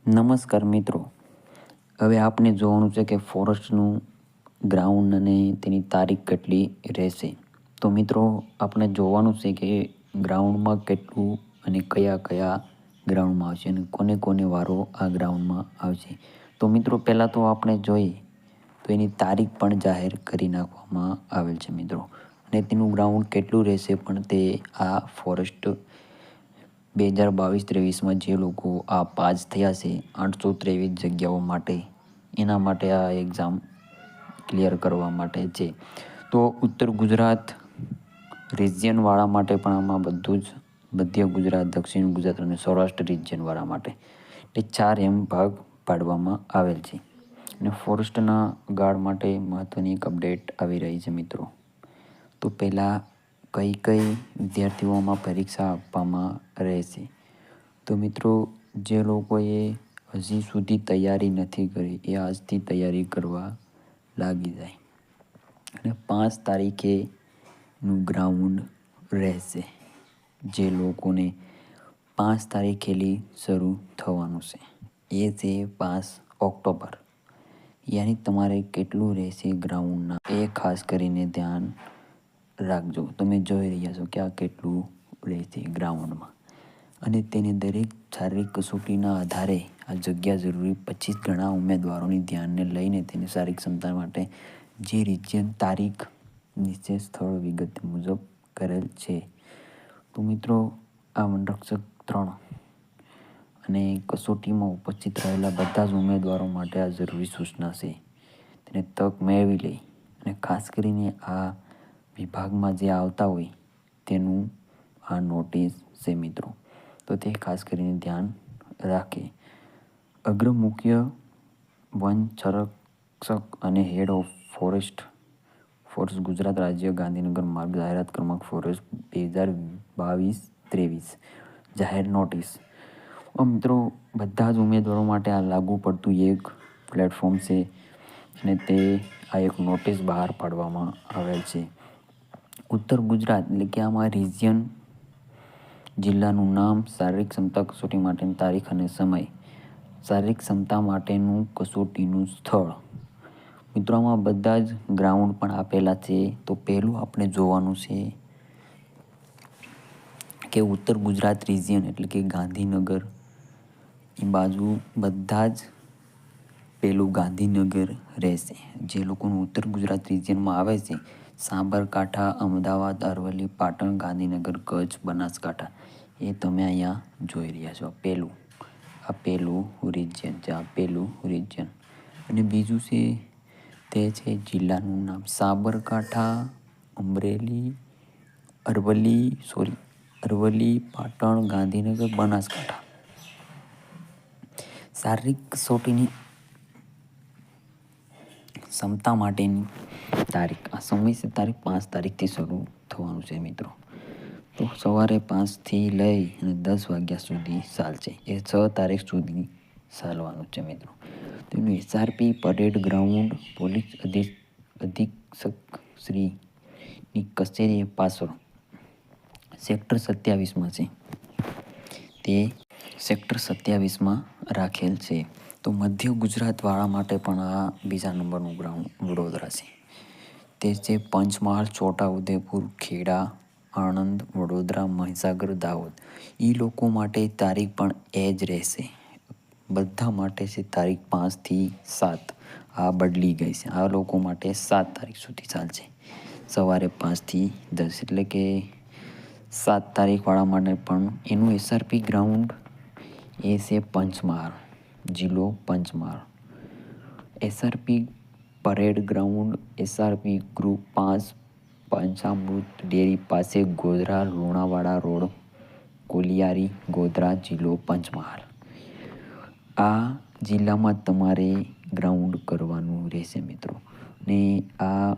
નમસ્કાર મિત્રો, હવે આપણે જોવાનું છે કે ફોરેસ્ટનું ગ્રાઉન્ડ અને તેની તારીખ કેટલી રહેશે. તો મિત્રો આપણે જોવાનું છે કે ગ્રાઉન્ડમાં કેટલું અને કયા કયા ગ્રાઉન્ડમાં આવશે અને કોને કોને વારો આ ગ્રાઉન્ડમાં આવશે. તો મિત્રો પહેલાં તો આપણે જોઈએ તો એની તારીખ પણ જાહેર કરી નાખવામાં આવેલ છે મિત્રો, અને તેનું ગ્રાઉન્ડ કેટલું રહેશે પણ તે આ ફોરેસ્ટ 2022-23માં જે લોકો આ પાસ થયા છે 823 જગ્યાઓ માટે, એના માટે આ એક્ઝામ ક્લિયર કરવા માટે છે. તો ઉત્તર ગુજરાત રિજિયનવાળા માટે પણ આમાં બધું જ, મધ્ય ગુજરાત, દક્ષિણ ગુજરાત અને સૌરાષ્ટ્ર રિજિયનવાળા માટે એ 4 એમ ભાગ પાડવામાં આવેલ છે. અને ફોરેસ્ટના ગાર્ડ માટે મહત્ત્વની એક અપડેટ આવી રહી છે મિત્રો. તો પહેલાં કઈ કઈ વિદ્યાર્થીઓમાં પરીક્ષા આપવામાં રહેશે. તો મિત્રો જે લોકોએ હજી સુધી તૈયારી નથી કરી એ આજથી તૈયારી કરવા લાગી જાય. અને 5 તારીખેનું ગ્રાઉન્ડ રહેશે. જે લોકોને 5 તારીખેથી શરૂ થવાનું છે એ છે 5 ઓક્ટોબર. યાની તમારે કેટલું રહેશે ગ્રાઉન્ડના એ ખાસ કરીને ધ્યાન રાખજો. તમે જોઈ રહ્યા છો કે આ કેટલું રહેશે ગ્રાઉન્ડમાં, અને તેને દરેક શારીરિક કસોટીના આધારે આ જગ્યા જરૂરી 25 ગણા ઉમેદવારોની ધ્યાનને લઈને તેની શારીરિક ક્ષમતા માટે જે રિજિયન તારીખ નિશ્ચિત સ્થળ વિગત મુજબ કરેલ છે. તો મિત્રો આ વનરક્ષક 3 અને કસોટીમાં ઉપસ્થિત રહેલા બધા જ ઉમેદવારો માટે આ જરૂરી સૂચના છે. તેને તક મેળવી લે અને ખાસ કરીને આ વિભાગમાં જે આવતા હોય તેનું આ નોટિસ છે મિત્રો. તો તે ખાસ કરીને ધ્યાન રાખે. અગ્ર મુખ્ય વન સંરક્ષક અને હેડ ઓફ ફોરેસ્ટ ગુજરાત રાજ્ય ગાંધીનગર માર્ગ જાહેરાત ક્રમાંક ફોરેસ્ટ 2022-23 જાહેર નોટિસ. મિત્રો બધા જ ઉમેદવારો માટે આ લાગુ પડતું એક પ્લેટફોર્મ છે અને તે આ એક નોટિસ બહાર પાડવામાં આવેલ છે. ઉત્તર ગુજરાત એટલે કે આમાં રિજિયન, જિલ્લાનું નામ, શારીરિક ક્ષમતા કસોટી માટેની તારીખ અને સમય, શારીરિક ક્ષમતા માટેનું કસોટીનું સ્થળ. મિત્રો આમાં બધા જ ગ્રાઉન્ડ પણ આપેલા છે. તો પહેલું આપણે જોવાનું છે કે ઉત્તર ગુજરાત રિજિયન એટલે કે ગાંધીનગર એ બાજુ બધા જ પેલું ગાંધીનગર રહેશે. જે લોકોનું ઉત્તર ગુજરાત રિજિયનમાં આવે છે સાબરકાંઠા, અમદાવાદ, અરવલ્લી, પાટણ, ગાંધીનગર, કચ્છ, બનાસકાંઠા એ તમે અહીંયા જોઈ રહ્યા છો. આ પહેલું રિજિયન છે, આ પહેલું રિજિયન. અને બીજું છે તે છે જિલ્લાનું નામ સાબરકાંઠા, અરવલ્લી, પાટણ, ગાંધીનગર, બનાસકાંઠા. શારીરિક કસોટીની ક્ષમતા માટેની તારીખ, આ સમય છે તારીખ 5 તારીખથી શરૂ થવાનું છે મિત્રો. તો સવારે 5થી લઈ અને 10 વાગ્યા સુધી ચાલશે. એ 6 તારીખ સુધી ચાલવાનું છે મિત્રો. તેનું એસઆરપી પરેડ ગ્રાઉન્ડ પોલીસ અધિક્ષકશ્રીની કચેરી પાછળ સેક્ટર 27માં છે. તે સેક્ટર 27માં રાખેલ છે. તો મધ્ય ગુજરાતવાળા માટે પણ આ બીજા નંબરનું ગ્રાઉન્ડ વડોદરા છે. તે છે પંચમહાલ, છોટાઉદેપુર, ખેડા, આણંદ, વડોદરા, મહીસાગર, દાહોદ. એ લોકો માટે તારીખ પણ એ જ રહેશે. બધા માટે છે તારીખ 5થી 7. આ બદલી ગઈ છે. આ લોકો માટે 7 તારીખ સુધી ચાલશે. સવારે 5થી 10 એટલે કે 7 તારીખવાળા માટે પણ એનું એસઆરપી ગ્રાઉન્ડ એ છે પંચમહાલ, જિલ્લો Panchmahal. SRP parade ground SRP group 5 Panchamrut dairy પાસે, ગોધરા લુણાવાડા રોડ, કોલિયારી, ગોધરા, જિલ્લો પંચમહાલ. આ જિલ્લામાં તમારે ગ્રાઉન્ડ કરવાનું રહેશે મિત્રો. ને આ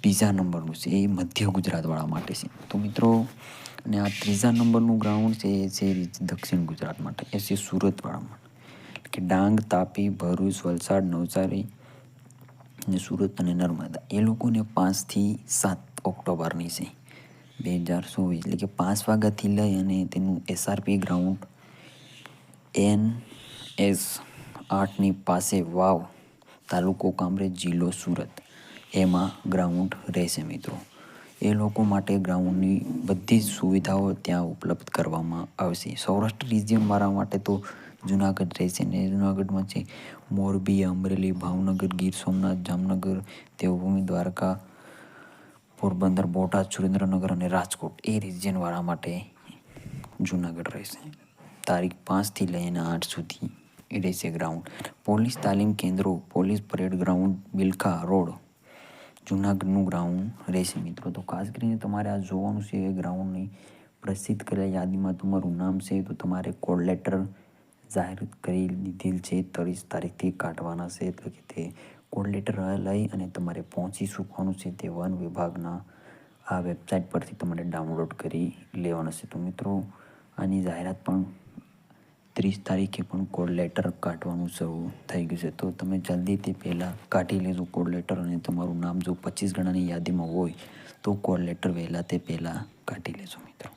ત્રીજા નંબરનું છે એ મધ્ય ગુજરાતવાળા માટે છે. તો મિત્રો અને આ ત્રીજા નંબરનું ગ્રાઉન્ડ છે એ છે દક્ષિણ ગુજરાત માટે, એ છે સુરતવાળા માટે. કે ડાંગ, તાપી, ભરૂચ, વલસાડ, નવસારી અને સુરત અને નર્મદા. એ લોકોને 5થી 7 ઓક્ટોબરની છે 2024. એટલે કે 5 વાગ્યાથી લઈ અને તેનું એસઆરપી ગ્રાઉન્ડ S8ની પાસે વાવ, તાલુકો કામરેજ, જિલ્લો સુરત, એમાં ગ્રાઉન્ડ રહેશે મિત્રો. એ લોકો માટે ગ્રાઉન્ડની બધી જ સુવિધાઓ ત્યાં ઉપલબ્ધ કરવામાં આવશે. સૌરાષ્ટ્ર રિજિયનવાળા માટે તો જુનાગઢ રહેશે ને જુનાગઢમાં છે મોરબી, અમરેલી, ભાવનગર, ગીર સોમનાથ, જામનગર, દેવભૂમિ, દ્વારકા, પોરબંદર, બોટાદ, સુરેન્દ્રનગર અને રાજકોટ એ રિજિયનવાળા માટે જુનાગઢ રહેશે. તારીખ 5થી લઈને 8 સુધી એ રહેશે ગ્રાઉન્ડ. પોલીસ તાલીમ કેન્દ્રો, police parade ground, Bilkha road, જુનાગઢનું ગ્રાઉન્ડ રહેશે મિત્રો. તો ખાસ કરીને તમારે આ જોવાનું છે એ ગ્રાઉન્ડની પ્રસિદ્ધ કરેલા યાદીમાં તમારું નામ છે તો તમારે કોલ લેટર જાહેર કરી દીધેલ છે. 30 તારીખથી કાઢવાના છે, એટલે કે તે કોલ લેટર લઈ અને તમારે પહોંચી શકવાનું છે તે વન વિભાગના આ વેબસાઇટ પરથી તમારે ડાઉનલોડ કરી લેવાનું છે. તો મિત્રો આની જાહેરાત પણ 30 તારીખે પણ કોલ લેટર કાઢવાનું શરૂ થઈ ગયું છે. તો તમે જલ્દી તે પહેલાં કાઢી લેજો કોલ લેટર, અને તમારું નામ જો 25 ગણાની યાદીમાં હોય તો કોલ લેટર વહેલા તે પહેલાં કાઢી લેજો મિત્રો.